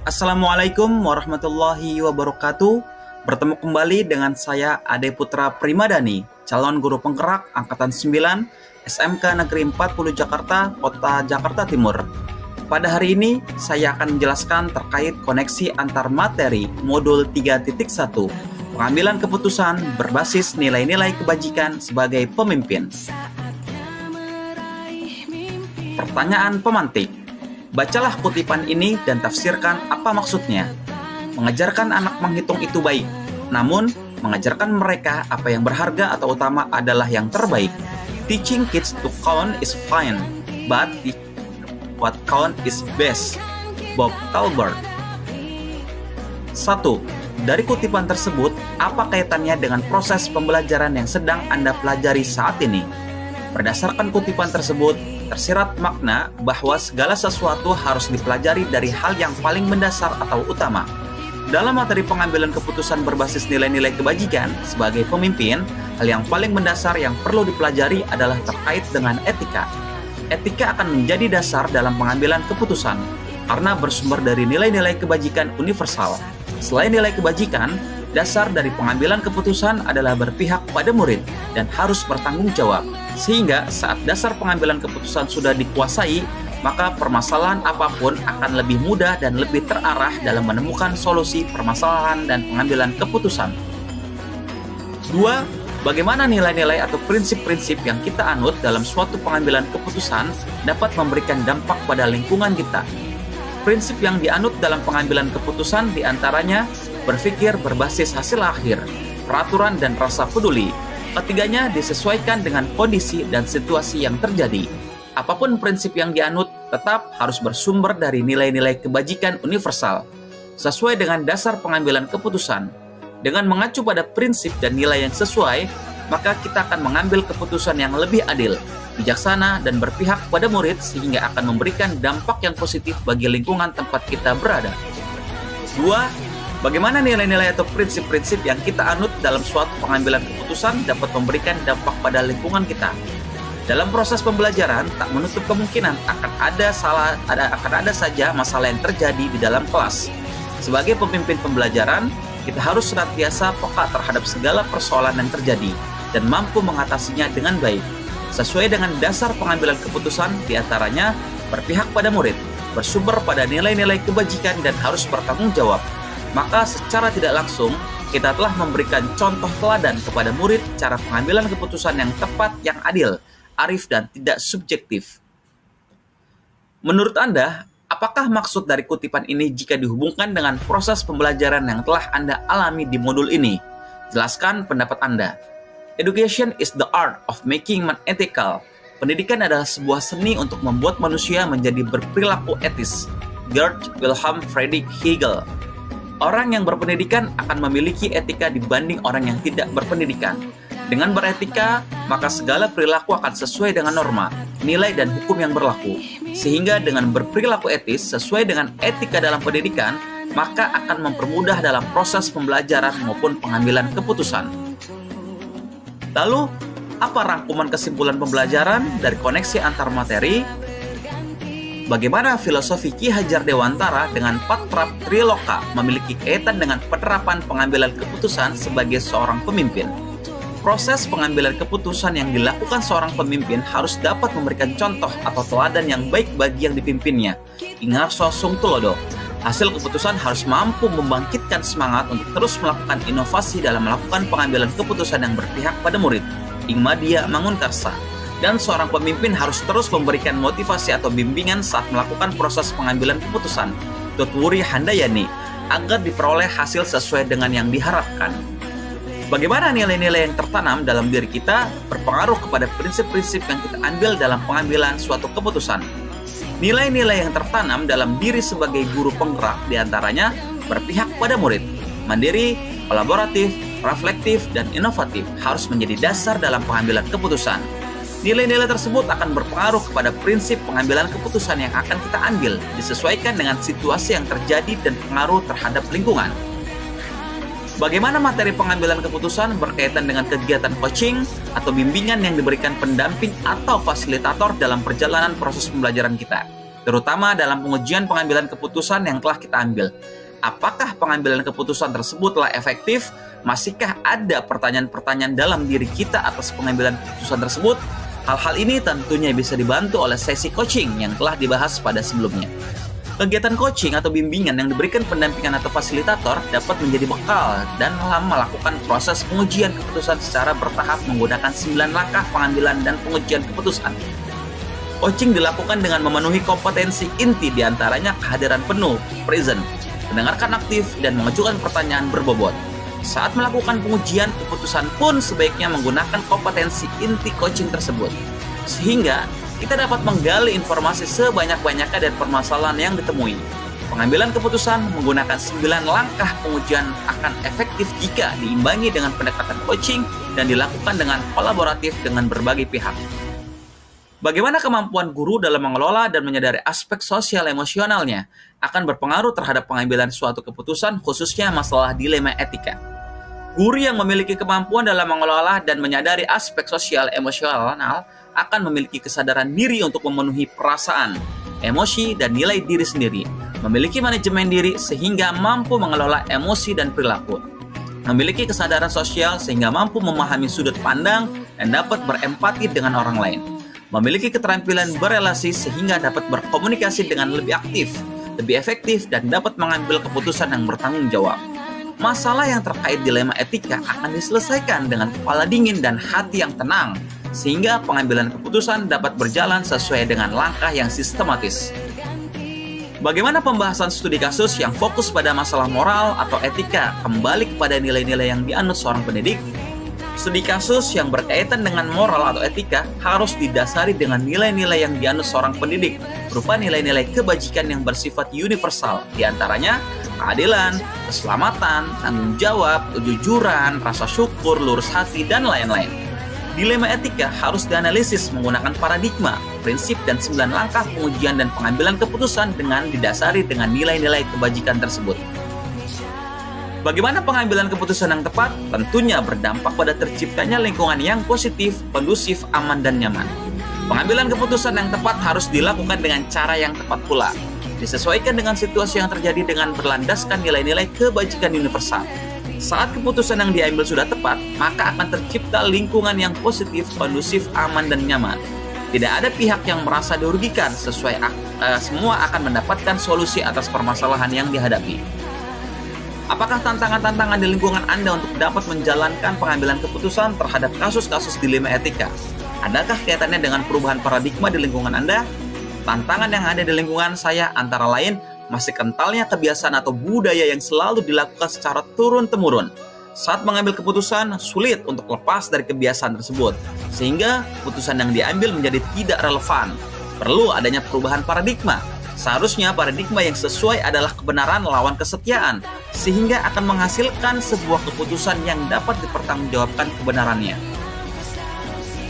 Assalamualaikum warahmatullahi wabarakatuh. Bertemu kembali dengan saya Ade Putra Primadani, calon guru penggerak Angkatan 9 SMK Negeri 40 Jakarta, Kota Jakarta Timur. Pada hari ini, saya akan menjelaskan terkait koneksi antar materi modul 3.1, pengambilan keputusan berbasis nilai-nilai kebajikan sebagai pemimpin. Pertanyaan pemantik. Bacalah kutipan ini dan tafsirkan apa maksudnya. Mengajarkan anak menghitung itu baik, namun mengajarkan mereka apa yang berharga atau utama adalah yang terbaik. Teaching kids to count is fine, but what count is best. Bob Talbert. 1. Dari kutipan tersebut, apa kaitannya dengan proses pembelajaran yang sedang Anda pelajari saat ini? Berdasarkan kutipan tersebut, tersirat makna bahwa segala sesuatu harus dipelajari dari hal yang paling mendasar atau utama. Dalam materi pengambilan keputusan berbasis nilai-nilai kebajikan sebagai pemimpin, hal yang paling mendasar yang perlu dipelajari adalah terkait dengan etika. Etika akan menjadi dasar dalam pengambilan keputusan karena bersumber dari nilai-nilai kebajikan universal. Selain nilai kebajikan, dasar dari pengambilan keputusan adalah berpihak pada murid dan harus bertanggung jawab. Sehingga saat dasar pengambilan keputusan sudah dikuasai, maka permasalahan apapun akan lebih mudah dan lebih terarah dalam menemukan solusi permasalahan dan pengambilan keputusan. 2. Bagaimana nilai-nilai atau prinsip-prinsip yang kita anut dalam suatu pengambilan keputusan dapat memberikan dampak pada lingkungan kita. Prinsip yang dianut dalam pengambilan keputusan diantaranya berpikir berbasis hasil akhir, peraturan dan rasa peduli. Ketiganya disesuaikan dengan kondisi dan situasi yang terjadi. Apapun prinsip yang dianut tetap harus bersumber dari nilai-nilai kebajikan universal, sesuai dengan dasar pengambilan keputusan. Dengan mengacu pada prinsip dan nilai yang sesuai, maka kita akan mengambil keputusan yang lebih adil, bijaksana, dan berpihak pada murid sehingga akan memberikan dampak yang positif bagi lingkungan tempat kita berada. 2. Bagaimana nilai-nilai atau prinsip-prinsip yang kita anut dalam suatu pengambilan keputusan dapat memberikan dampak pada lingkungan kita. Dalam proses pembelajaran, tak menutup kemungkinan akan ada saja masalah yang terjadi di dalam kelas. Sebagai pemimpin pembelajaran, kita harus senantiasa peka terhadap segala persoalan yang terjadi dan mampu mengatasinya dengan baik. Sesuai dengan dasar pengambilan keputusan, diantaranya berpihak pada murid, bersumber pada nilai-nilai kebajikan dan harus bertanggung jawab. Maka secara tidak langsung, kita telah memberikan contoh teladan kepada murid cara pengambilan keputusan yang tepat, yang adil, arif, dan tidak subjektif. Menurut Anda, apakah maksud dari kutipan ini jika dihubungkan dengan proses pembelajaran yang telah Anda alami di modul ini? Jelaskan pendapat Anda. Education is the art of making man ethical. Pendidikan adalah sebuah seni untuk membuat manusia menjadi berperilaku etis. Gerd Wilhelm Friedrich Hegel. Orang yang berpendidikan akan memiliki etika dibanding orang yang tidak berpendidikan. Dengan beretika, maka segala perilaku akan sesuai dengan norma, nilai, dan hukum yang berlaku. Sehingga dengan berperilaku etis sesuai dengan etika dalam pendidikan, maka akan mempermudah dalam proses pembelajaran maupun pengambilan keputusan. Lalu, apa rangkuman kesimpulan pembelajaran dari koneksi antar materi? Bagaimana filosofi Ki Hajar Dewantara dengan Patra Triloka memiliki kaitan dengan penerapan pengambilan keputusan sebagai seorang pemimpin? Proses pengambilan keputusan yang dilakukan seorang pemimpin harus dapat memberikan contoh atau teladan yang baik bagi yang dipimpinnya. Ingarso Sung Tulodo. Hasil keputusan harus mampu membangkitkan semangat untuk terus melakukan inovasi dalam melakukan pengambilan keputusan yang berpihak pada murid. Ingmadia Mangunkarsa. Dan seorang pemimpin harus terus memberikan motivasi atau bimbingan saat melakukan proses pengambilan keputusan. Tutwuri Handayani, agar diperoleh hasil sesuai dengan yang diharapkan. Bagaimana nilai-nilai yang tertanam dalam diri kita berpengaruh kepada prinsip-prinsip yang kita ambil dalam pengambilan suatu keputusan. Nilai-nilai yang tertanam dalam diri sebagai guru penggerak diantaranya berpihak pada murid, mandiri, kolaboratif, reflektif, dan inovatif harus menjadi dasar dalam pengambilan keputusan. Nilai-nilai tersebut akan berpengaruh kepada prinsip pengambilan keputusan yang akan kita ambil, disesuaikan dengan situasi yang terjadi dan pengaruh terhadap lingkungan. Bagaimana materi pengambilan keputusan berkaitan dengan kegiatan coaching atau bimbingan yang diberikan pendamping atau fasilitator dalam perjalanan proses pembelajaran kita? terutama dalam pengujian pengambilan keputusan yang telah kita ambil. Apakah pengambilan keputusan tersebutlah efektif? Masihkah ada pertanyaan-pertanyaan dalam diri kita atas pengambilan keputusan tersebut? Hal-hal ini tentunya bisa dibantu oleh sesi coaching yang telah dibahas pada sebelumnya. Kegiatan coaching atau bimbingan yang diberikan pendampingan atau fasilitator dapat menjadi bekal dan melakukan proses pengujian keputusan secara bertahap menggunakan 9 langkah pengambilan dan pengujian keputusan. Coaching dilakukan dengan memenuhi kompetensi inti diantaranya kehadiran penuh, present, mendengarkan aktif, dan mengajukan pertanyaan berbobot. Saat melakukan pengujian keputusan pun sebaiknya menggunakan kompetensi inti coaching tersebut, sehingga kita dapat menggali informasi sebanyak-banyaknya dari permasalahan yang ditemui. Pengambilan keputusan menggunakan 9 langkah pengujian akan efektif jika diimbangi dengan pendekatan coaching dan dilakukan dengan kolaboratif dengan berbagai pihak. Bagaimana kemampuan guru dalam mengelola dan menyadari aspek sosial emosionalnya akan berpengaruh terhadap pengambilan suatu keputusan, khususnya masalah dilema etika. Guru yang memiliki kemampuan dalam mengelola dan menyadari aspek sosial emosional akan memiliki kesadaran diri untuk memenuhi perasaan, emosi, dan nilai diri sendiri, memiliki manajemen diri sehingga mampu mengelola emosi dan perilaku, memiliki kesadaran sosial sehingga mampu memahami sudut pandang dan dapat berempati dengan orang lain, memiliki keterampilan berelasi sehingga dapat berkomunikasi dengan lebih aktif, lebih efektif, dan dapat mengambil keputusan yang bertanggung jawab. Masalah yang terkait dilema etika akan diselesaikan dengan kepala dingin dan hati yang tenang, sehingga pengambilan keputusan dapat berjalan sesuai dengan langkah yang sistematis. Bagaimana pembahasan studi kasus yang fokus pada masalah moral atau etika kembali kepada nilai-nilai yang dianut seorang pendidik? Studi kasus yang berkaitan dengan moral atau etika harus didasari dengan nilai-nilai yang dianut seorang pendidik, berupa nilai-nilai kebajikan yang bersifat universal, diantaranya keadilan, keselamatan, tanggung jawab, kejujuran, rasa syukur, lurus hati, dan lain-lain. Dilema etika harus dianalisis menggunakan paradigma, prinsip, dan 9 langkah pengujian dan pengambilan keputusan dengan didasari dengan nilai-nilai kebajikan tersebut. Bagaimana pengambilan keputusan yang tepat? Tentunya berdampak pada terciptanya lingkungan yang positif, kondusif, aman, dan nyaman. Pengambilan keputusan yang tepat harus dilakukan dengan cara yang tepat pula, disesuaikan dengan situasi yang terjadi dengan berlandaskan nilai-nilai kebajikan universal. Saat keputusan yang diambil sudah tepat, maka akan tercipta lingkungan yang positif, kondusif, aman, dan nyaman. Tidak ada pihak yang merasa dirugikan, semua akan mendapatkan solusi atas permasalahan yang dihadapi. Apakah tantangan-tantangan di lingkungan Anda untuk dapat menjalankan pengambilan keputusan terhadap kasus-kasus dilema etika? Adakah kaitannya dengan perubahan paradigma di lingkungan Anda? Tantangan yang ada di lingkungan saya antara lain masih kentalnya kebiasaan atau budaya yang selalu dilakukan secara turun-temurun. Saat mengambil keputusan, sulit untuk lepas dari kebiasaan tersebut, sehingga keputusan yang diambil menjadi tidak relevan. Perlu adanya perubahan paradigma. Seharusnya paradigma yang sesuai adalah kebenaran lawan kesetiaan, sehingga akan menghasilkan sebuah keputusan yang dapat dipertanggungjawabkan kebenarannya.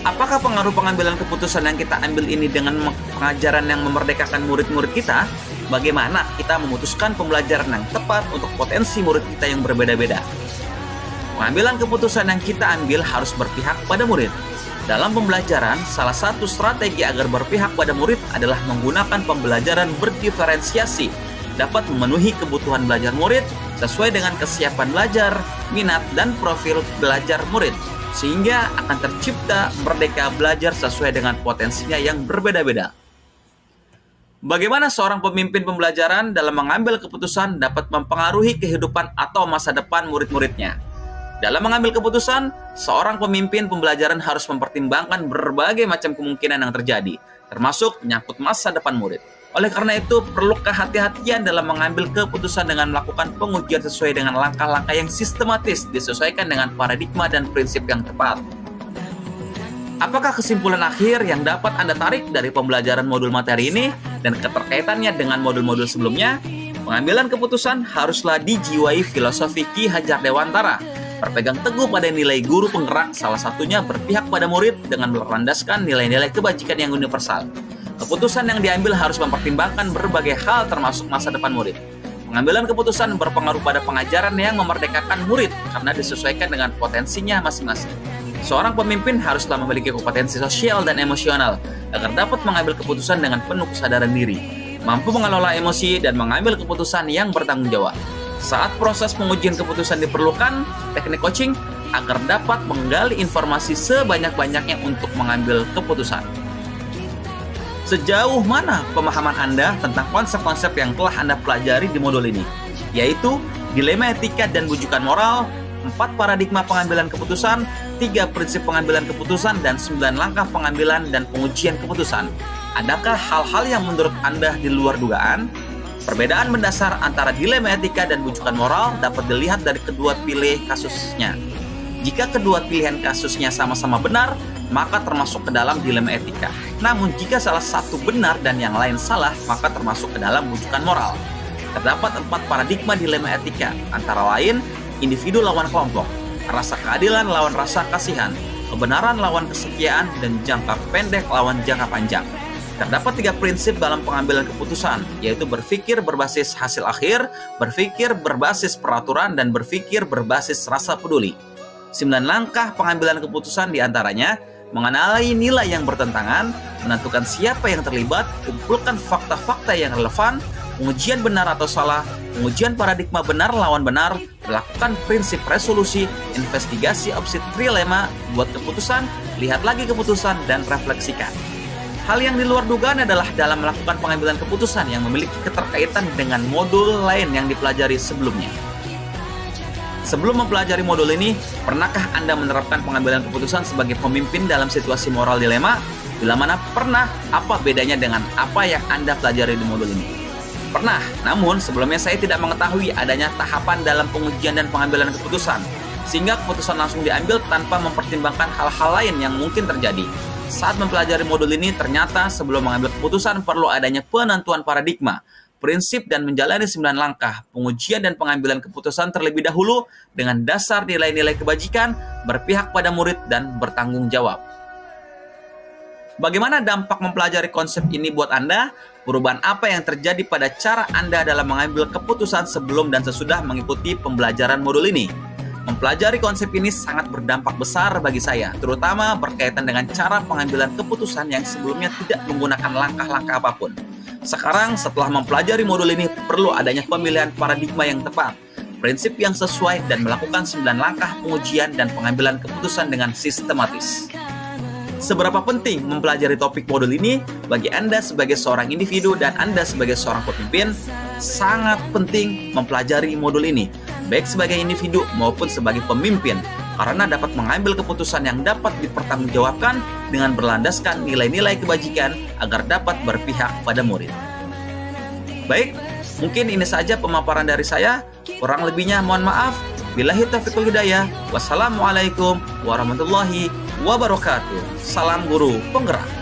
Apakah pengaruh pengambilan keputusan yang kita ambil ini dengan pengajaran yang memerdekakan murid-murid kita? Bagaimana kita memutuskan pembelajaran yang tepat untuk potensi murid kita yang berbeda-beda? Pengambilan keputusan yang kita ambil harus berpihak pada murid. Dalam pembelajaran, salah satu strategi agar berpihak pada murid adalah menggunakan pembelajaran berdiferensiasi, dapat memenuhi kebutuhan belajar murid sesuai dengan kesiapan belajar, minat, dan profil belajar murid, sehingga akan tercipta merdeka belajar sesuai dengan potensinya yang berbeda-beda. Bagaimana seorang pemimpin pembelajaran dalam mengambil keputusan dapat mempengaruhi kehidupan atau masa depan murid-muridnya? Dalam mengambil keputusan, seorang pemimpin pembelajaran harus mempertimbangkan berbagai macam kemungkinan yang terjadi, termasuk menyangkut masa depan murid. Oleh karena itu, perlu kehati-hatian dalam mengambil keputusan dengan melakukan pengujian sesuai dengan langkah-langkah yang sistematis, disesuaikan dengan paradigma dan prinsip yang tepat. Apakah kesimpulan akhir yang dapat Anda tarik dari pembelajaran modul materi ini dan keterkaitannya dengan modul-modul sebelumnya? Pengambilan keputusan haruslah dijiwai filosofi Ki Hajar Dewantara, berpegang teguh pada nilai guru penggerak, salah satunya berpihak pada murid dengan berlandaskan nilai-nilai kebajikan yang universal. Keputusan yang diambil harus mempertimbangkan berbagai hal termasuk masa depan murid. Pengambilan keputusan berpengaruh pada pengajaran yang memerdekakan murid karena disesuaikan dengan potensinya masing-masing. Seorang pemimpin haruslah memiliki kompetensi sosial dan emosional agar dapat mengambil keputusan dengan penuh kesadaran diri. mampu mengelola emosi dan mengambil keputusan yang bertanggung jawab. Saat proses pengujian keputusan diperlukan teknik coaching agar dapat menggali informasi sebanyak-banyaknya untuk mengambil keputusan. Sejauh mana pemahaman Anda tentang konsep-konsep yang telah Anda pelajari di modul ini, yaitu dilema etika dan bujukan moral, 4 paradigma pengambilan keputusan, 3 prinsip pengambilan keputusan, dan 9 langkah pengambilan dan pengujian keputusan. Adakah hal-hal yang menurut Anda di luar dugaan? Perbedaan mendasar antara dilema etika dan bujukan moral dapat dilihat dari kedua pilih kasusnya. Jika kedua pilihan kasusnya sama-sama benar, maka termasuk ke dalam dilema etika. Namun jika salah satu benar dan yang lain salah, maka termasuk ke dalam bujukan moral. Terdapat 4 paradigma dilema etika, antara lain individu lawan kelompok, rasa keadilan lawan rasa kasihan, kebenaran lawan kesetiaan, dan jangka pendek lawan jangka panjang. Terdapat 3 prinsip dalam pengambilan keputusan, yaitu berpikir berbasis hasil akhir, berpikir berbasis peraturan, dan berpikir berbasis rasa peduli. 9 langkah pengambilan keputusan diantaranya: mengenali nilai yang bertentangan, menentukan siapa yang terlibat, kumpulkan fakta-fakta yang relevan, pengujian benar atau salah, pengujian paradigma benar lawan benar, melakukan prinsip resolusi, investigasi opsi trilema, buat keputusan, lihat lagi keputusan, dan refleksikan. Hal yang di luar dugaan adalah dalam melakukan pengambilan keputusan yang memiliki keterkaitan dengan modul lain yang dipelajari sebelumnya. Sebelum mempelajari modul ini, pernahkah Anda menerapkan pengambilan keputusan sebagai pemimpin dalam situasi moral dilema? Bila mana pernah, apa bedanya dengan apa yang Anda pelajari di modul ini? Pernah, namun sebelumnya saya tidak mengetahui adanya tahapan dalam pengujian dan pengambilan keputusan, sehingga keputusan langsung diambil tanpa mempertimbangkan hal-hal lain yang mungkin terjadi. Saat mempelajari modul ini, ternyata sebelum mengambil keputusan perlu adanya penentuan paradigma, prinsip, dan menjalani 9 langkah pengujian dan pengambilan keputusan terlebih dahulu dengan dasar nilai-nilai kebajikan, berpihak pada murid, dan bertanggung jawab. Bagaimana dampak mempelajari konsep ini buat Anda? Perubahan apa yang terjadi pada cara Anda dalam mengambil keputusan sebelum dan sesudah mengikuti pembelajaran modul ini? Mempelajari konsep ini sangat berdampak besar bagi saya, terutama berkaitan dengan cara pengambilan keputusan yang sebelumnya tidak menggunakan langkah-langkah apapun. Sekarang, setelah mempelajari modul ini, perlu adanya pemilihan paradigma yang tepat, prinsip yang sesuai, dan melakukan 9 langkah pengujian dan pengambilan keputusan dengan sistematis. Seberapa penting mempelajari topik modul ini bagi Anda sebagai seorang individu dan Anda sebagai seorang pemimpin? Sangat penting mempelajari modul ini, baik sebagai individu maupun sebagai pemimpin, karena dapat mengambil keputusan yang dapat dipertanggungjawabkan dengan berlandaskan nilai-nilai kebajikan agar dapat berpihak pada murid. Baik, mungkin ini saja pemaparan dari saya. Kurang lebihnya mohon maaf. Billahi taufiq wal hidayah. Wassalamualaikum warahmatullahi wabarakatuh. Salam guru penggerak.